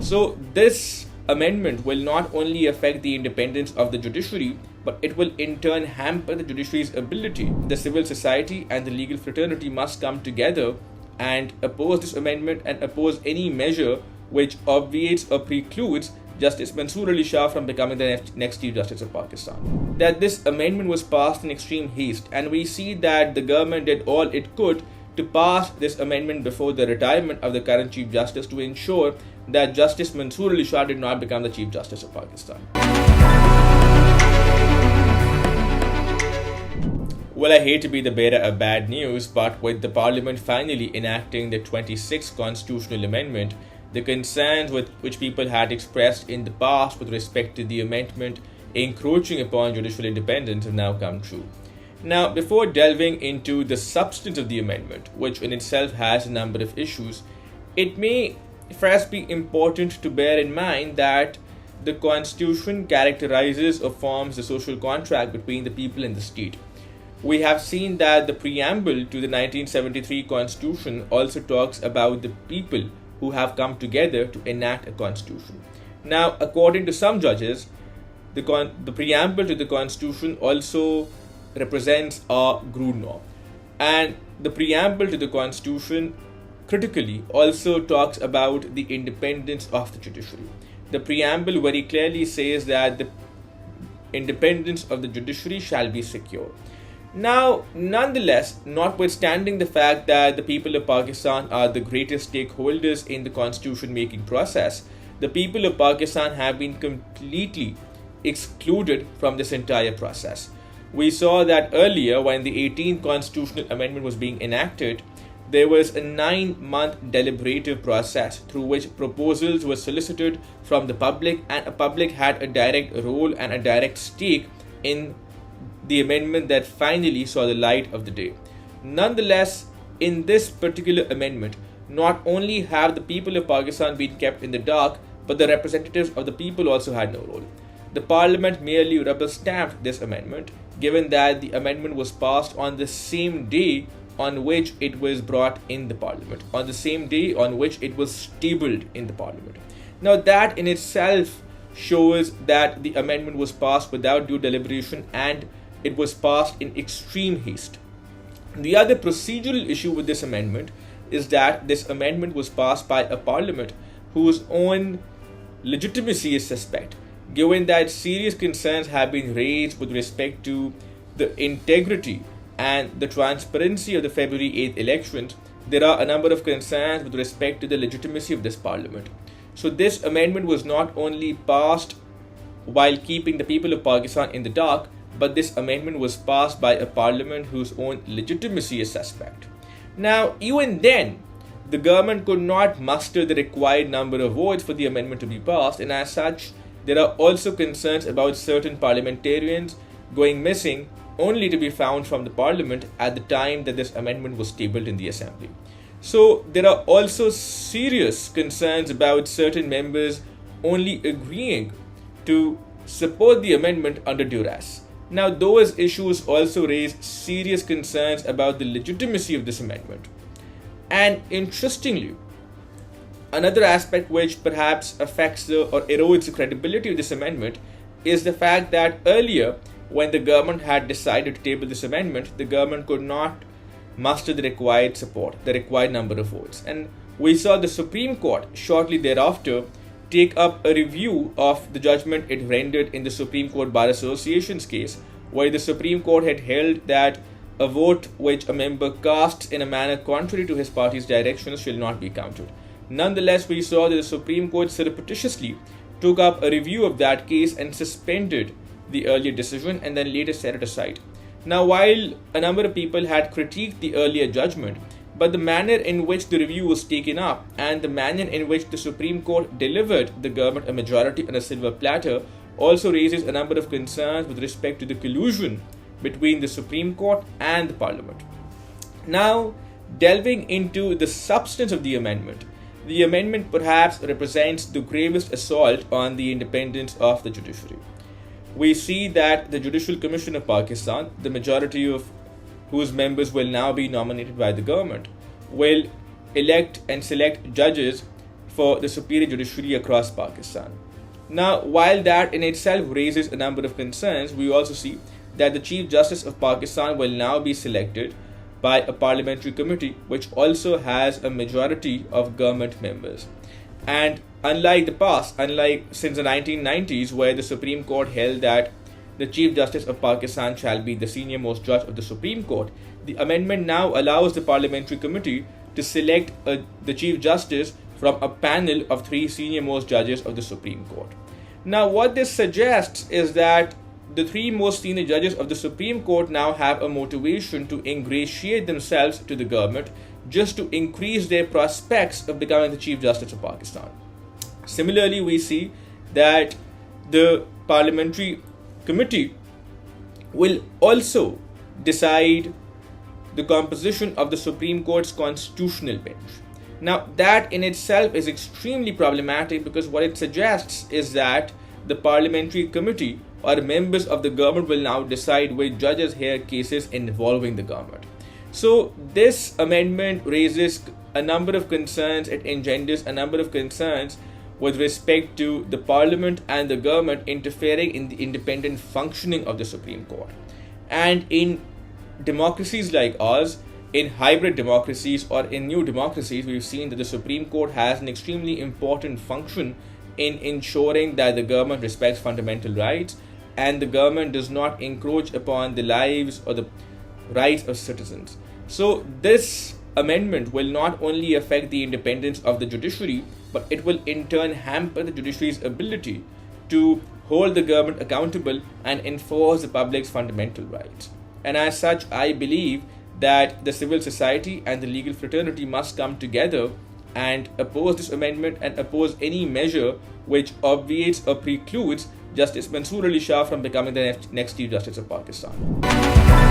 So this amendment will not only affect the independence of the judiciary, but it will in turn hamper the judiciary's ability. The civil society and the legal fraternity must come together and oppose this amendment and oppose any measure which obviates or precludes Justice Mansoor Ali Shah from becoming the next Chief Justice of Pakistan. That this amendment was passed in extreme haste, and we see that the government did all it could to pass this amendment before the retirement of the current Chief Justice to ensure that Justice Mansoor Ali Shah did not become the Chief Justice of Pakistan. Well, I hate to be the bearer of bad news, but with the Parliament finally enacting the 26th Constitutional Amendment, the concerns which people had expressed in the past with respect to the amendment encroaching upon judicial independence have now come true. Now, before delving into the substance of the amendment, which in itself has a number of issues, it may first be important to bear in mind that the Constitution characterizes or forms the social contract between the people and the state. We have seen that the preamble to the 1973 Constitution also talks about the people who have come together to enact a constitution. Now, according to some judges, the preamble to the Constitution also represents a Grundnorm. And the preamble to the Constitution critically also talks about the independence of the judiciary. The preamble very clearly says that the independence of the judiciary shall be secure. Now, nonetheless, notwithstanding the fact that the people of Pakistan are the greatest stakeholders in the constitution making process, the people of Pakistan have been completely excluded from this entire process. We saw that earlier when the 18th Constitutional Amendment was being enacted, there was a 9-month deliberative process through which proposals were solicited from the public, and the public had a direct role and a direct stake in the amendment that finally saw the light of the day. Nonetheless, in this particular amendment, not only have the people of Pakistan been kept in the dark, but the representatives of the people also had no role. The Parliament merely rubber-stamped this amendment, given that the amendment was passed on the same day on which it was brought in the Parliament, on the same day on which it was tabled in the Parliament. Now, that in itself shows that the amendment was passed without due deliberation and it was passed in extreme haste. The other procedural issue with this amendment is that this amendment was passed by a Parliament whose own legitimacy is suspect, given that serious concerns have been raised with respect to the integrity and the transparency of the February 8th elections. There are a number of concerns with respect to the legitimacy of this Parliament. So this amendment was not only passed while keeping the people of Pakistan in the dark, but this amendment was passed by a Parliament whose own legitimacy is suspect. Now, even then, the government could not muster the required number of votes for the amendment to be passed, and as such, there are also concerns about certain parliamentarians going missing, only to be found from the Parliament at the time that this amendment was tabled in the Assembly. So, there are also serious concerns about certain members only agreeing to support the amendment under duress. Now, those issues also raise serious concerns about the legitimacy of this amendment. And interestingly, another aspect which perhaps affects or erodes the credibility of this amendment is the fact that earlier, when the government had decided to table this amendment, the government could not muster the required support, the required number of votes. And we saw the Supreme Court shortly thereafter take up a review of the judgment it rendered in the Supreme Court Bar Association's case, where the Supreme Court had held that a vote which a member casts in a manner contrary to his party's directions shall not be counted. Nonetheless, we saw that the Supreme Court surreptitiously took up a review of that case and suspended the earlier decision and then later set it aside. Now, while a number of people had critiqued the earlier judgment, but the manner in which the review was taken up and the manner in which the Supreme Court delivered the government a majority on a silver platter also raises a number of concerns with respect to the collusion between the Supreme Court and the Parliament. Now, delving into the substance of the amendment perhaps represents the gravest assault on the independence of the judiciary. We see that the Judicial Commission of Pakistan, the majority of whose members will now be nominated by the government, will elect and select judges for the superior judiciary across Pakistan. Now, while that in itself raises a number of concerns, we also see that the Chief Justice of Pakistan will now be selected by a parliamentary committee which also has a majority of government members. And unlike the past, unlike since the 1990s, where the Supreme Court held that the Chief Justice of Pakistan shall be the senior most judge of the Supreme Court, the amendment now allows the parliamentary committee to select the Chief Justice from a panel of 3 senior most judges of the Supreme Court. Now, what this suggests is that the 3 most senior judges of the Supreme Court now have a motivation to ingratiate themselves to the government just to increase their prospects of becoming the Chief Justice of Pakistan. Similarly, we see that the parliamentary committee will also decide the composition of the Supreme Court's constitutional bench. Now, that in itself is extremely problematic because what it suggests is that the parliamentary committee or members of the government will now decide which judges hear cases involving the government. So, this amendment raises a number of concerns, it engenders a number of concerns with respect to the parliament and the government interfering in the independent functioning of the Supreme Court. And in democracies like ours, in hybrid democracies or in new democracies, we've seen that the Supreme Court has an extremely important function in ensuring that the government respects fundamental rights and the government does not encroach upon the lives or the rights of citizens. So this amendment will not only affect the independence of the judiciary, but it will in turn hamper the judiciary's ability to hold the government accountable and enforce the public's fundamental rights. And as such, I believe that the civil society and the legal fraternity must come together and oppose this amendment and oppose any measure which obviates or precludes Justice Mansoor Ali Shah from becoming the next Chief Justice of Pakistan.